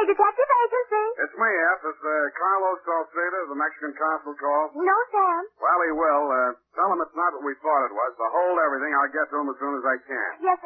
Detective Agency. It's me, F. Is Carlos Salceda, the Mexican consul, called? No, Sam. Well, he will. Tell him it's not what we thought it was. So hold everything. I'll get to him as soon as I can. Yes,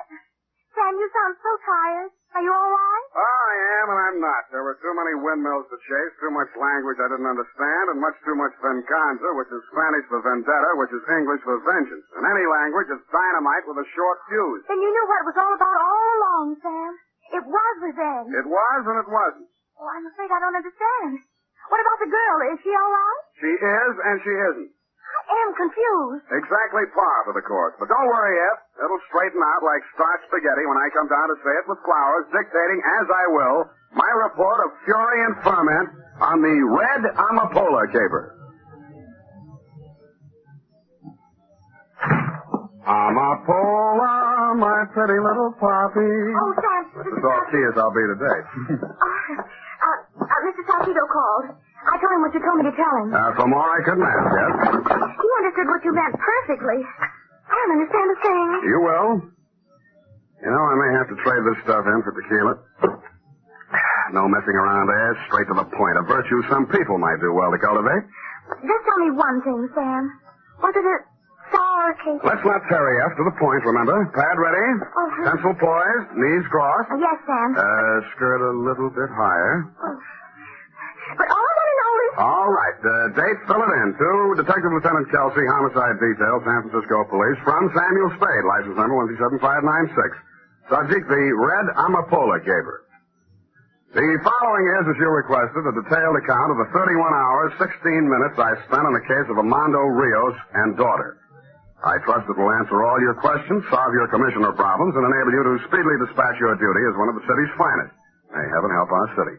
Sam, you sound so tired. Are you all right? Oh, I am and I'm not. There were too many windmills to chase, too much language I didn't understand, and much too much venganza, which is Spanish for vendetta, which is English for vengeance. In any language, it's dynamite with a short fuse. Then you knew what it was all about all along, Sam. It was revenge. It was and it wasn't. Oh, I'm afraid I don't understand. What about the girl? Is she all right? She is and she isn't. I am confused. Exactly par for the course. But don't worry, F. It'll straighten out like starched spaghetti when I come down to say it with flowers, dictating, as I will, my report of fury and ferment on the Red Anapola Caper. Amapola, my pretty little poppy. Oh, Sam. That's as all she as I'll be today. Mr. Salcido called. I told him what you told me to tell him. For more I couldn't ask, yes? He understood what you meant perfectly. I don't understand a thing. You will. You know, I may have to trade this stuff in for tequila. No messing around there, straight to the point. A virtue some people might do well to cultivate. Just tell me one thing, Sam. Was it a sour cake? Let's not tarry up to the point, remember? Pad ready. Pencil poised. Knees crossed. Yes, Sam. Skirt a little bit higher. But all I want to know is... All right. Date, fill it in. To Detective Lieutenant Kelsey, Homicide Detail, San Francisco Police, from Samuel Spade, license number 127596. Subject, the Red Anapola Caper. The following is, as you requested, a detailed account of the 31 hours, 16 minutes I spent on the case of Armando Rios and daughter. I trust it will answer all your questions, solve your commissioner problems, and enable you to speedily dispatch your duty as one of the city's finest. May heaven help our city.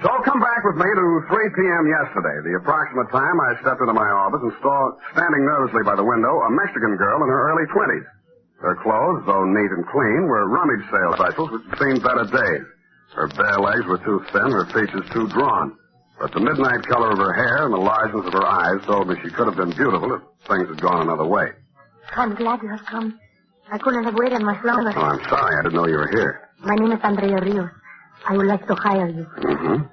So come back with me to 3 p.m. yesterday, the approximate time I stepped into my office and saw, standing nervously by the window, a Mexican girl in her early 20s. Her clothes, though neat and clean, were rummage sale cycles which had seen better days. Her bare legs were too thin, her features too drawn. But the midnight color of her hair and the largeness of her eyes told me she could have been beautiful if things had gone another way. I'm glad you have come. I couldn't have waited much longer. Oh, I'm sorry. I didn't know you were here. My name is Andrea Rios. I would like to hire you. Mm-hmm.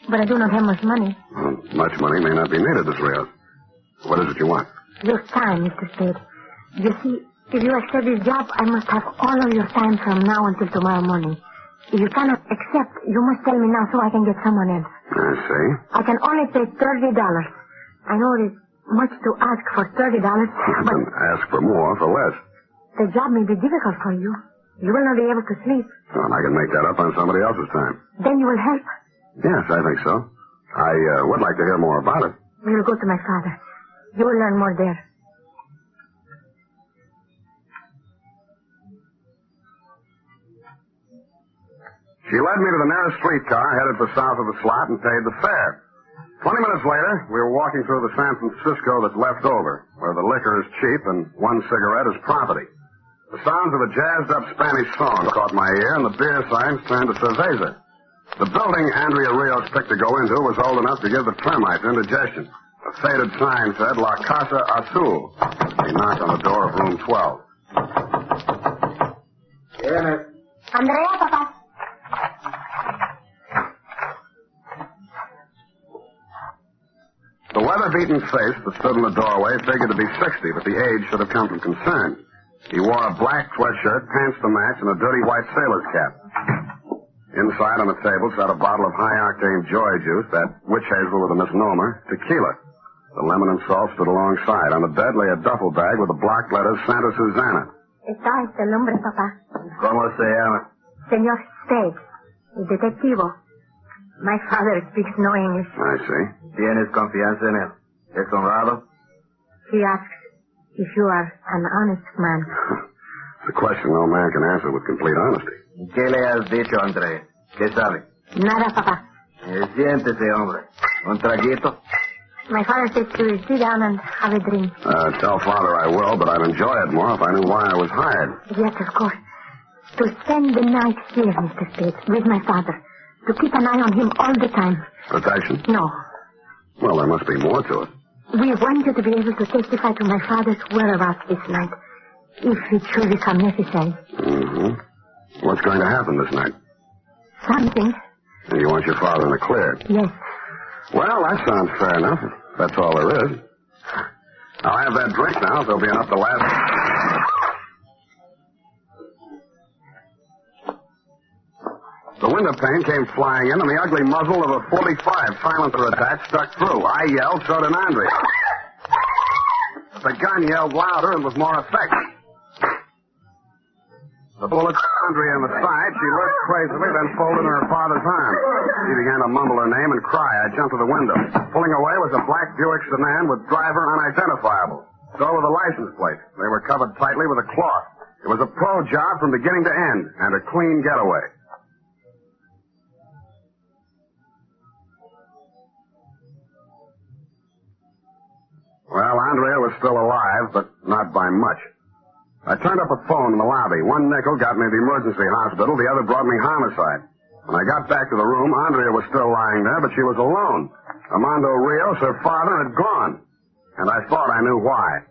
But I do not have much money. Well, much money may not be needed, Miss Rios. What is it you want? Your time, Mr. Spade. You see, if you accept this job, I must have all of your time from now until tomorrow morning. If you cannot accept, you must tell me now so I can get someone else. I see. I can only pay $30. I know it is much to ask for $30, but... Then ask for more for less. The job may be difficult for you. You will not be able to sleep. Well, I can make that up on somebody else's time. Then you will help. Yes, I think so. I would like to hear more about it. We will go to my father. You will learn more there. She led me to the nearest streetcar, headed for south of the slot, and paid the fare. 20 minutes later, we were walking through the San Francisco that's left over, where the liquor is cheap and one cigarette is property. The sounds of a jazzed-up Spanish song caught my ear, and the beer signs turned to cerveza. The building Andrea Rios picked to go into was old enough to give the termites indigestion. A faded sign said, La Casa Azul. He knocked on the door of room 12. Andrea, Papa. The weather-beaten face that stood in the doorway figured to be 60, but the age should have come from concern. He wore a black sweatshirt, pants to match, and a dirty white sailor's cap. Inside on the table sat a bottle of high-octane joy juice, that witch hazel with a misnomer, tequila. The lemon and salt stood alongside. On the bed lay a duffel bag with the block letters Santa Susana. Está este el nombre, papá. ¿Cómo se llama? Señor Spade, el detectivo. My father speaks no English. I see. ¿Tienes confianza en él? ¿Es honrado? He asks if you are an honest man. It's a question no man can answer with complete honesty. ¿Qué le has dicho, André? ¿Qué sabe? Nada, papá. Siéntese, hombre. ¿Un traguito? My father says to sit down and have a drink. Tell father I will, but I'd enjoy it more if I knew why I was hired. Yes, of course. To spend the night here, Mr. Spade, with my father. To keep an eye on him all the time. Protection? No. Well, there must be more to it. We want you to be able to testify to my father's whereabouts this night, if it should become necessary. Mm-hmm. What's going to happen this night? Something. And you want your father in the clear? Yes. Well, that sounds fair enough. That's all there is. I'll have that drink now. There'll be enough to last. The window pane came flying in, and the ugly muzzle of a .45 silencer attached stuck through. I yelled, so did Andrea. The gun yelled louder and with more effect. The bullet hit Andrea in the side. She lurched crazily, then folded in her father's arms. She began to mumble her name and cry. I jumped to the window. Pulling away was a black Buick sedan with driver unidentifiable. So were the license plates. They were covered tightly with a cloth. It was a pro job from beginning to end, and a clean getaway. Well, Andrea was still alive, but not by much. I turned up a phone in the lobby. One nickel got me to the emergency hospital. The other brought me homicide. When I got back to the room, Andrea was still lying there, but she was alone. Armando Rios, her father, had gone. And I thought I knew why.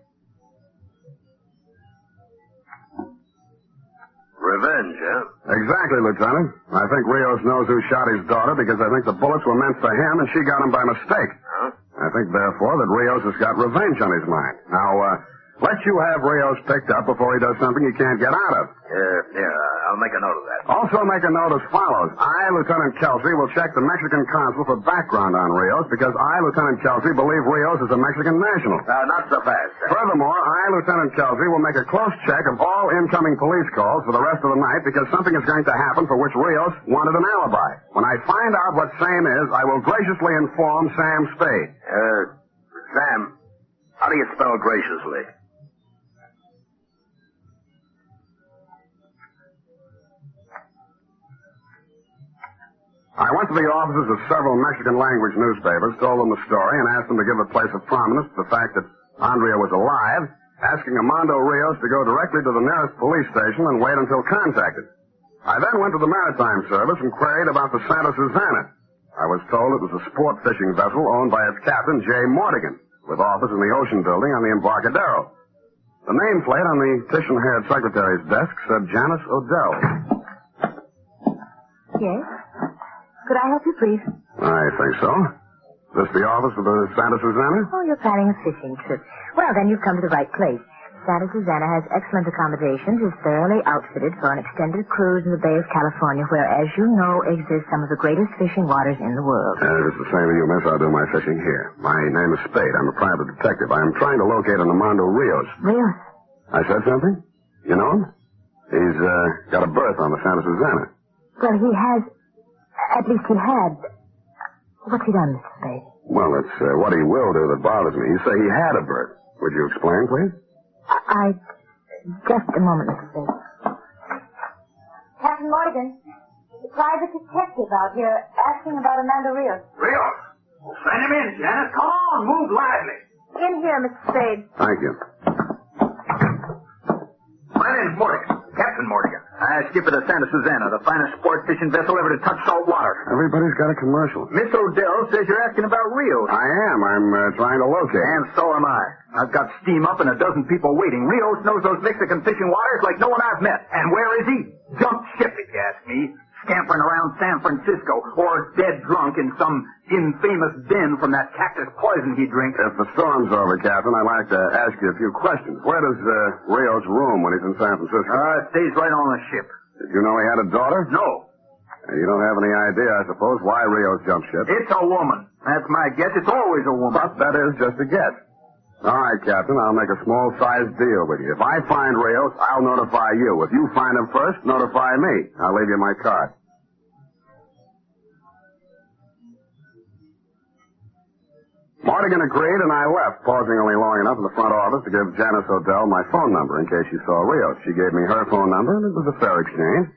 Revenge, huh? Exactly, Lieutenant. I think Rios knows who shot his daughter because I think the bullets were meant for him and she got them by mistake. Huh? I think, therefore, that Rios has got revenge on his mind. Now, let you have Rios picked up before he does something he can't get out of. I'll make a note of that. Also make a note as follows. I, Lieutenant Kelsey, will check the Mexican consul for background on Rios because I, Lieutenant Kelsey, believe Rios is a Mexican national. Not so fast, sir. Furthermore, I, Lieutenant Kelsey, will make a close check of all incoming police calls for the rest of the night because something is going to happen for which Rios wanted an alibi. When I find out what same is, I will graciously inform Sam Spade. Sam, how do you spell graciously? I went to the offices of several Mexican-language newspapers, told them the story, and asked them to give a place of prominence to the fact that Andrea was alive, asking Armando Rios to go directly to the nearest police station and wait until contacted. I then went to the Maritime Service and queried about the Santa Susana. I was told it was a sport fishing vessel owned by its captain, J. Mortigan, with office in the Ocean Building on the Embarcadero. The nameplate on the titian-haired secretary's desk said Janice Odell. Yes? Could I help you, please? I think so. This the office of the Santa Susana? Oh, you're planning a fishing trip. Well, then you've come to the right place. Santa Susana has excellent accommodations, is thoroughly outfitted for an extended cruise in the Bay of California, where, as you know, exist some of the greatest fishing waters in the world. If it's the same as you, miss, I'll do my fishing here. My name is Spade. I'm a private detective. I am trying to locate an Armando Rios. Rios? I said something? You know him? He's got a berth on the Santa Susana. Well, he has... At least he had. What's he done, Mr. Spade? Well, it's what he will do that bothers me. You say he had a berth. Would you explain, please? Just a moment, Mr. Spade. Captain Morgan, the private detective out here asking about Armando Rios. Rios? Well, send him in, Janice. Come on, move lively. In here, Mr. Spade. Thank you. My name's Morgan, Captain Morgan. I skipper the Santa Susana, the finest sport fishing vessel ever to touch salt water. Everybody's got a commercial. Miss Odell says you're asking about Rios. I am. I'm trying to locate. And so am I. I've got steam up and a dozen people waiting. Rios knows those Mexican fishing waters like no one I've met. And where is he? Jumped ship, if you ask me. Scampering around San Francisco, or dead drunk in some infamous den from that cactus poison he drinks. If the storm's over, Captain, I'd like to ask you a few questions. Where does Rios room when he's in San Francisco? Stays right on the ship. Did you know he had a daughter? No. You don't have any idea, I suppose, why Rios jumped ship. It's a woman. That's my guess. It's always a woman. But that is just a guess. All right, Captain, I'll make a small-sized deal with you. If I find Rios, I'll notify you. If you find him first, notify me. I'll leave you my card. Mortigan agreed, and I left, pausing only long enough in the front office to give Janice Odell my phone number in case she saw Rios. She gave me her phone number, and it was a fair exchange.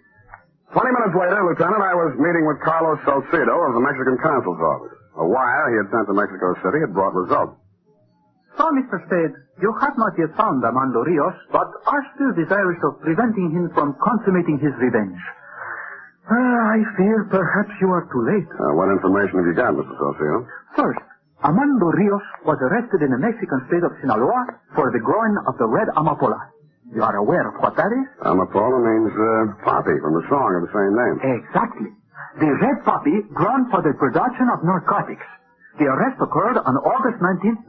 20 minutes later, Lieutenant, I was meeting with Carlos Salcido of the Mexican consul's office. A wire he had sent to Mexico City had brought results. So, Mr. Spade, you have not yet found Armando Rios, but are still desirous of preventing him from consummating his revenge. I fear perhaps you are too late. What information have you got, Mr. Salcido? First, Armando Rios was arrested in the Mexican state of Sinaloa for the growing of the Red Anapola. You are aware of what that is? Amapola means poppy from the song of the same name. Exactly. The red poppy grown for the production of narcotics. The arrest occurred on August 19th,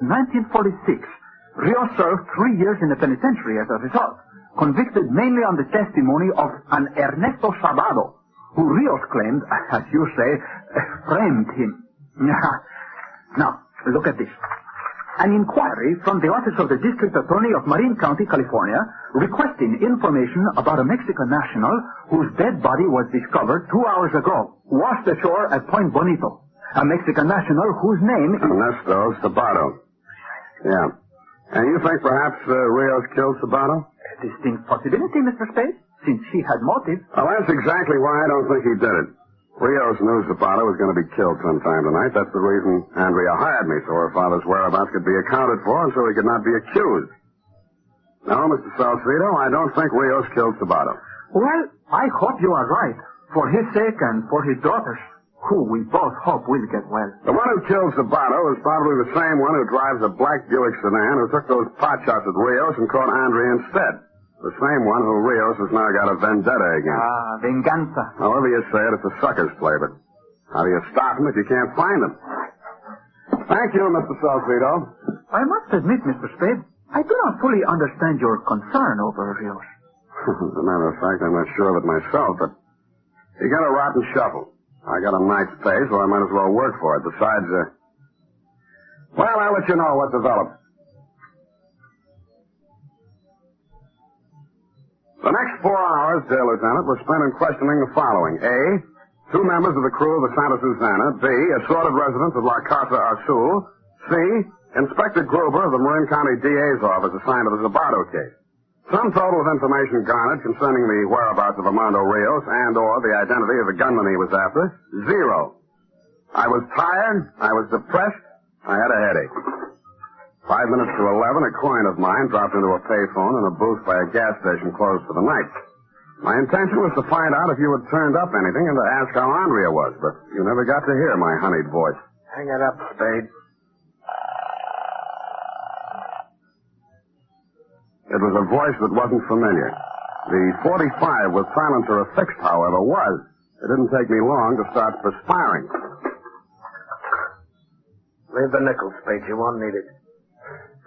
1946. Rios served 3 years in the penitentiary as a result, convicted mainly on the testimony of an Ernesto Sabado, who Rios claimed, as you say, framed him. Now, look at this. An inquiry from the Office of the District Attorney of Marin County, California, requesting information about a Mexican national whose dead body was discovered 2 hours ago, washed ashore at Point Bonito. A Mexican national whose name is... Ernesto Sabado. Yeah. And you think perhaps Rios killed Sabado? A distinct possibility, Mr. Spade, since he had motive. Well, that's exactly why I don't think he did it. Rios knew Zapata was going to be killed sometime tonight. That's the reason Andrea hired me, so her father's whereabouts could be accounted for and so he could not be accused. No, Mr. Salcedo, I don't think Rios killed Zapata. Well, I hope you are right, for his sake and for his daughter's, who we both hope will get well. The one who killed Zapata was probably the same one who drives a black Buick sedan who took those pot shots at Rios and caught Andrea instead. The same one who Rios has now got a vendetta against. Ah, venganza. However you say it, it's a sucker's play, but how do you stop him if you can't find him? Thank you, Mr. Salcedo. I must admit, Mr. Spade, I do not fully understand your concern over Rios. As a matter of fact, I'm not sure of it myself, but he got a rotten shuffle. I got a nice pay, so I might as well work for it. Besides, well, I'll let you know what develops. The next 4 hours, dear Lieutenant, were spent in questioning the following. A, 2 members of the crew of the Santa Susana. B, assorted residents of La Casa Azul. C, Inspector Gruber of the Marin County DA's office assigned to the Zabato case. Some total of information garnered concerning the whereabouts of Armando Rios and or the identity of the gunman he was after, 0. I was tired, I was depressed, I had a headache. 5 minutes to 11, a coin of mine dropped into a payphone in a booth by a gas station closed for the night. My intention was to find out if you had turned up anything and to ask how Andrea was, but you never got to hear my honeyed voice. Hang it up, Spade. It was a voice that wasn't familiar. The 45 with silencer affixed, however, was. It didn't take me long to start perspiring. Leave the nickel, Spade. You won't need it.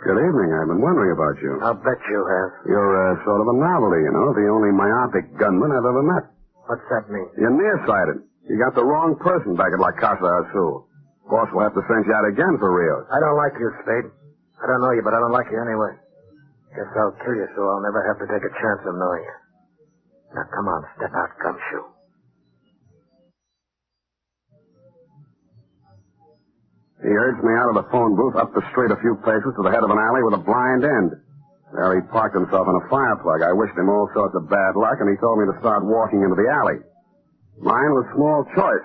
Good evening. I've been wondering about you. I'll bet you have. You're sort of a novelty, you know, the only myopic gunman I've ever met. What's that mean? You're nearsighted. You got the wrong person back at La Casa Azul. Boss will have to send you out again for Rios. I don't like you, Spade. I don't know you, but I don't like you anyway. Guess I'll kill you so I'll never have to take a chance of knowing you. Now, come on, step out, gumshoe. He urged me out of the phone booth, up the street a few paces to the head of an alley with a blind end. There he parked himself in a fire plug. I wished him all sorts of bad luck, and he told me to start walking into the alley. Mine was small choice.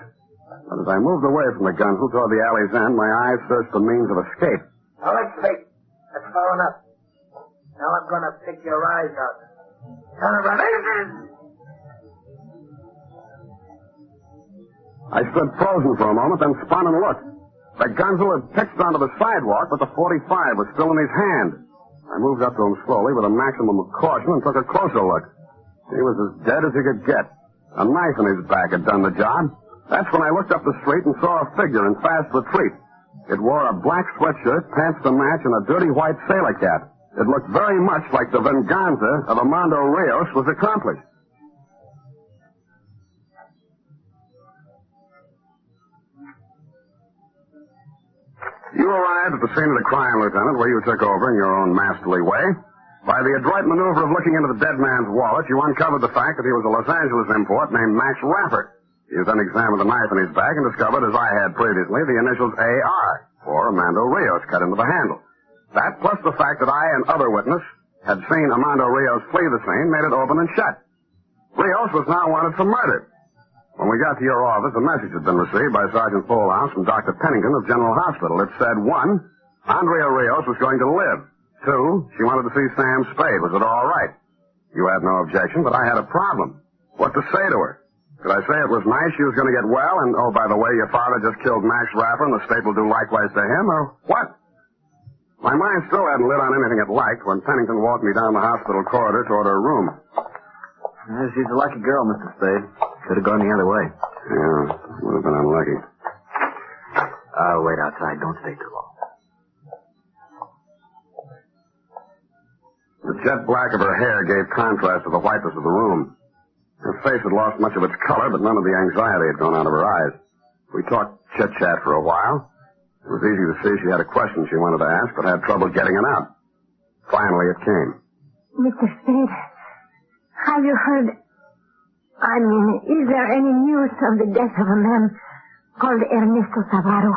But as I moved away from the gunful toward the alley's end, my eyes searched for means of escape. All right, Spade. That's far enough. Now I'm going to pick your eyes out. Turn around. I stood frozen for a moment, then spun and looked. The gunful had pitched onto the sidewalk, but the 45 was still in his hand. I moved up to him slowly with a maximum of caution and took a closer look. He was as dead as he could get. A knife in his back had done the job. That's when I looked up the street and saw a figure in fast retreat. It wore a black sweatshirt, pants to match, and a dirty white sailor cap. It looked very much like the venganza of Armando Rios was accomplished. You arrived at the scene of the crime, Lieutenant, where you took over in your own masterly way. By the adroit maneuver of looking into the dead man's wallet, you uncovered the fact that he was a Los Angeles import named Max Rapper. You then examined the knife in his back and discovered, as I had previously, the initials AR, for Armando Rios, cut into the handle. That, plus the fact that I and other witness had seen Armando Rios flee the scene, made it open and shut. Rios was now wanted for murder. When we got to your office, a message had been received by Sergeant Polehouse from Dr. Pennington of General Hospital. It said, 1, Andrea Rios was going to live. 2, she wanted to see Sam Spade. Was it all right? You had no objection, but I had a problem. What to say to her? Could I say it was nice she was going to get well, and, oh, by the way, your father just killed Max Rapper, and the state will do likewise to him, or what? My mind still hadn't lit on anything it liked when Pennington walked me down the hospital corridor toward her room. She's a lucky girl, Mr. Spade. Could have gone the other way. Yeah, would have been unlucky. I'll wait outside. Don't stay too long. The jet black of her hair gave contrast to the whiteness of the room. Her face had lost much of its color, but none of the anxiety had gone out of her eyes. We talked chit-chat for a while. It was easy to see she had a question she wanted to ask, but had trouble getting it out. Finally, it came. Mr. Spade, have you heard... is there any news of the death of a man called Ernesto Savaro?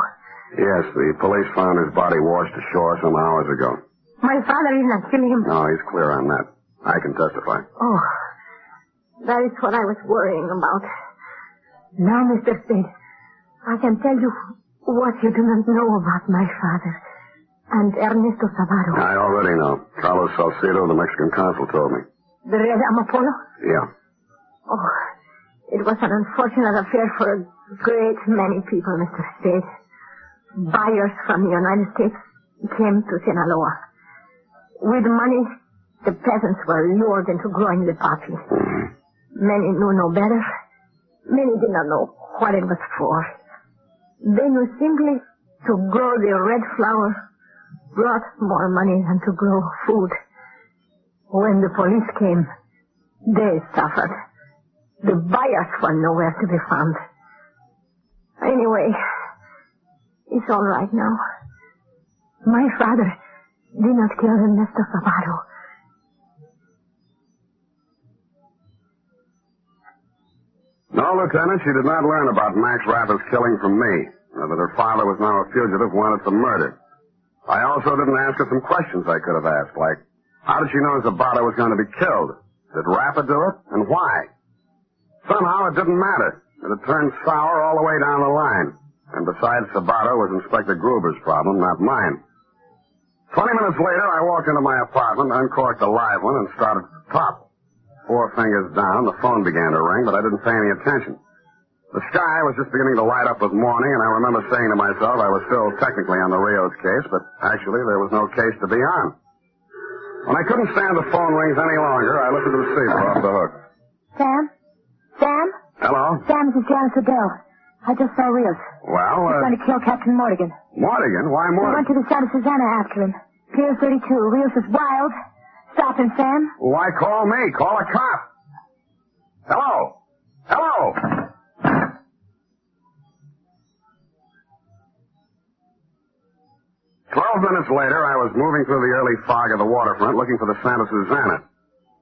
Yes, the police found his body washed ashore some hours ago. My father is not killing him. No, he's clear on that. I can testify. Oh, that is what I was worrying about. Now, Mr. Spade, I can tell you what you do not know about my father and Ernesto Savaro. I already know. Carlos Salcedo, the Mexican consul, told me. The Red Anapola? Yeah. Oh, it was an unfortunate affair for a great many people, Mr. Spade. Buyers from the United States came to Sinaloa. With money, the peasants were lured into growing the poppy. Mm-hmm. Many knew no better. Many did not know what it was for. They knew simply to grow the red flower brought more money than to grow food. When the police came, they suffered. The buyers were nowhere to be found. Anyway, it's all right now. My father did not kill Ernesto Savaro. No, Lieutenant, she did not learn about Max Rapper's killing from me, or that her father was now a fugitive wanted for murder. I also didn't ask her some questions I could have asked, like, how did she know Zapata was going to be killed? Did Rapper do it, and why? Somehow it didn't matter. It had turned sour all the way down the line. And besides, Zapata was Inspector Gruber's problem, not mine. 20 minutes later, I walked into my apartment, uncorked a live one, and started at the top. 4 fingers down, the phone began to ring, but I didn't pay any attention. The sky was just beginning to light up with morning, and I remember saying to myself I was still technically on the Rios case, but actually there was no case to be on. When I couldn't stand the phone rings any longer, I lifted the receiver off the hook. Sam? Sam? Hello? Sam, this is Janice Adele. I just saw Rios. Well, He's going to kill Captain Morgan. Morgan? Why We Morgan? went to the Santa Susana after him. Pier 32. Rios is wild. Stop him, Sam. Why call me? Call a cop. Hello? Hello? 12 minutes later, I was moving through the early fog of the waterfront looking for the Santa Susana.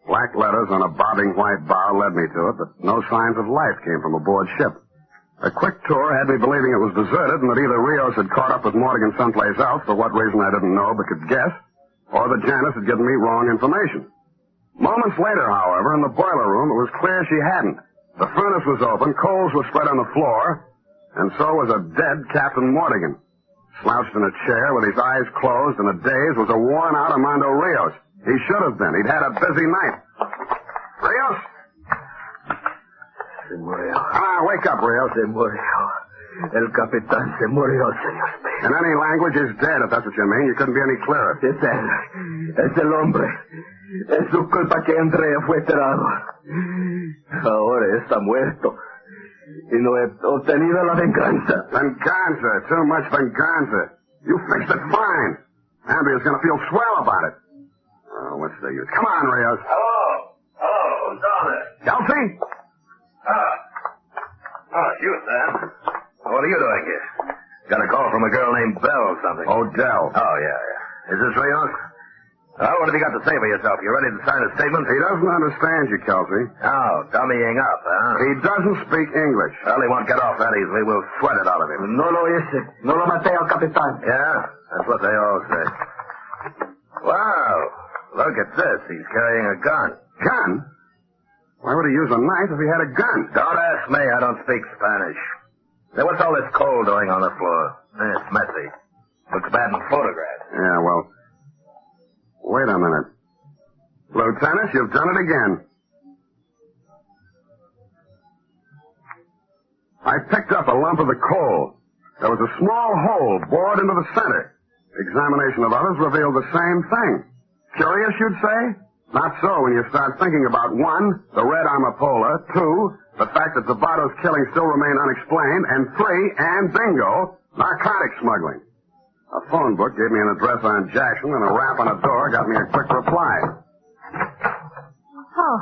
Black letters on a bobbing white bow led me to it, but no signs of life came from aboard ship. A quick tour had me believing it was deserted and that either Rios had caught up with Morgan someplace else, for what reason I didn't know but could guess, or that Janice had given me wrong information. Moments later, however, in the boiler room, it was clear she hadn't. The furnace was open, coals were spread on the floor, and so was a dead Captain Morgan. Slouched in a chair with his eyes closed and a daze was a worn-out Armando Rios. He should have been. He'd had a busy night. Rios? Se murió. Wake up, Rios. Se murió. El capitán se murió, señor Spade. In any language, he's dead, if that's what you mean. You couldn't be any clearer. Es él. Es el hombre. Es su culpa que Andrea fue enterrado. Ahora está muerto. Y no he obtenido la venganza. Venganza. Too much venganza. You fixed it fine. Andrea's going to feel swell about it. Oh, what's the use? Come on, Rios. Hello? Hello, who's down there? Kelsey? You, Sam. What are you doing here? Got a call from a girl named Belle or something. Odell. Oh, yeah. Is this Rios? Well, what have you got to say for yourself? You ready to sign a statement? He doesn't understand you, Kelsey. Oh, dummying up, huh? He doesn't speak English. Well, he won't get off that easily. We'll sweat it out of him. No lo hice. No lo maté al capitán. Yeah? That's what they all say. Wow. Look at this. He's carrying a gun. Gun? Why would he use a knife if he had a gun? Don't ask me. I don't speak Spanish. Now, what's all this coal doing on the floor? It's messy. Looks bad in photographs. Yeah, well, wait a minute. Lieutenant, you've done it again. I picked up a lump of the coal. There was a small hole bored into the center. Examination of others revealed the same thing. Curious, you'd say? Not so when you start thinking about 1, the Red Anapola, 2, the fact that Zabato's killing still remain unexplained, and 3, and bingo, narcotics smuggling. A phone book gave me an address on Jackson, and a rap on a door got me a quick reply. Oh,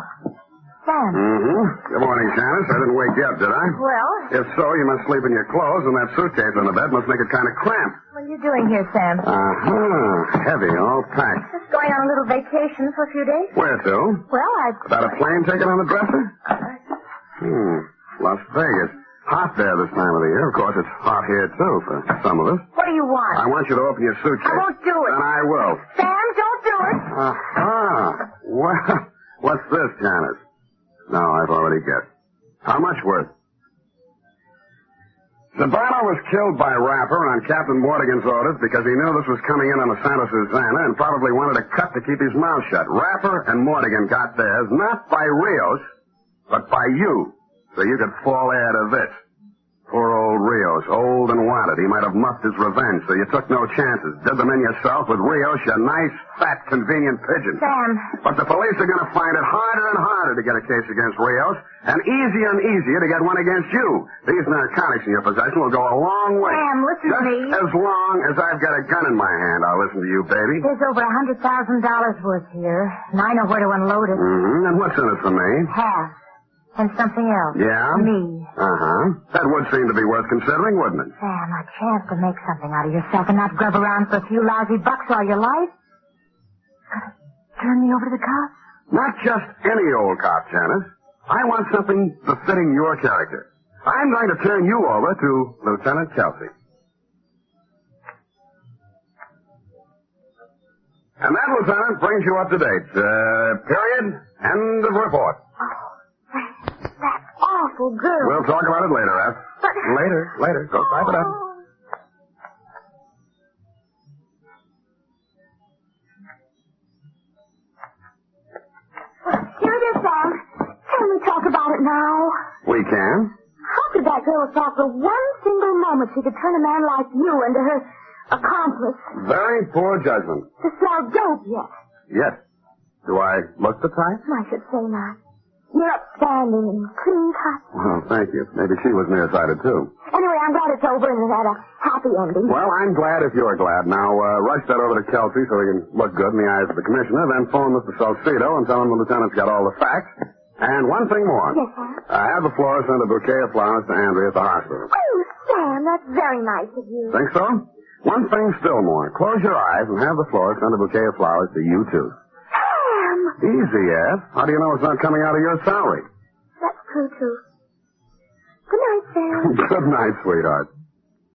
Sam. Mm-hmm. Good morning, Janice. I didn't wake you up, did I? Well? If so, you must sleep in your clothes, and that suitcase on the bed must make it kind of cramped. What are you doing here, Sam? Heavy, all packed. Just going on a little vacation for a few days. Where to? Well, About a plane ticket on the dresser? Las Vegas. Hot there this time of the year. Of course, it's hot here, too, for some of us. What do you want? I want you to open your suitcase. I won't do it. Then I will. Sam, don't do it. Well, what's this, Janice? No, I've already guessed. How much worth? Zabato was killed by Rapper on Captain Mortigan's orders because he knew this was coming in on the Santa Susana and probably wanted a cut to keep his mouth shut. Rapper and Mortigan got theirs, not by Rios, but by you. So you could fall heir to this. Poor old Rios, old and wanted. He might have muffed his revenge, so you took no chances. Did them in yourself with Rios, you nice, fat, convenient pigeon. Sam. But the police are going to find it harder and harder to get a case against Rios, and easier and easier to get one against you. These narcotics in your possession will go a long way. Sam, listen to me. Just as long as I've got a gun in my hand, I'll listen to you, baby. There's over $100,000 worth here, and I know where to unload it. Mm-hmm. And what's in it for me? Half. And something else. Yeah? Me. That would seem to be worth considering, wouldn't it? Sam, a chance to make something out of yourself and not grub around for a few lousy bucks all your life. Turn me over to the cops? Not just any old cop, Janice. I want something befitting your character. I'm going to turn you over to Lieutenant Kelsey. And that, Lieutenant, brings you up to date. Period. End of report. That awful girl. We'll talk about it later, F. But... Later. Go type it up. Here it is, Sam. Can we talk about it now? We can. How could that girl have thought for one single moment she could turn a man like you into her accomplice? Very poor judgment. To sell dope yet? Yes. Do I look the type? I should say not. You're upstanding and clean cut. Well, thank you. Maybe she was nearsighted, too. Anyway, I'm glad it's over and it had a happy ending. Well, I'm glad if you're glad. Now, rush that over to Kelsey so he can look good in the eyes of the commissioner, then phone Mr. Salcedo and tell him the lieutenant's got all the facts. And one thing more. Yes, sir? Have the florist send a bouquet of flowers to Andrea at the hospital. Oh, Sam, that's very nice of you. Think so? One thing still more. Close your eyes and have the florist send a bouquet of flowers to you, too. Easy, Ed. How do you know it's not coming out of your salary? That's true, too. Good night, Sam. Good night, sweetheart.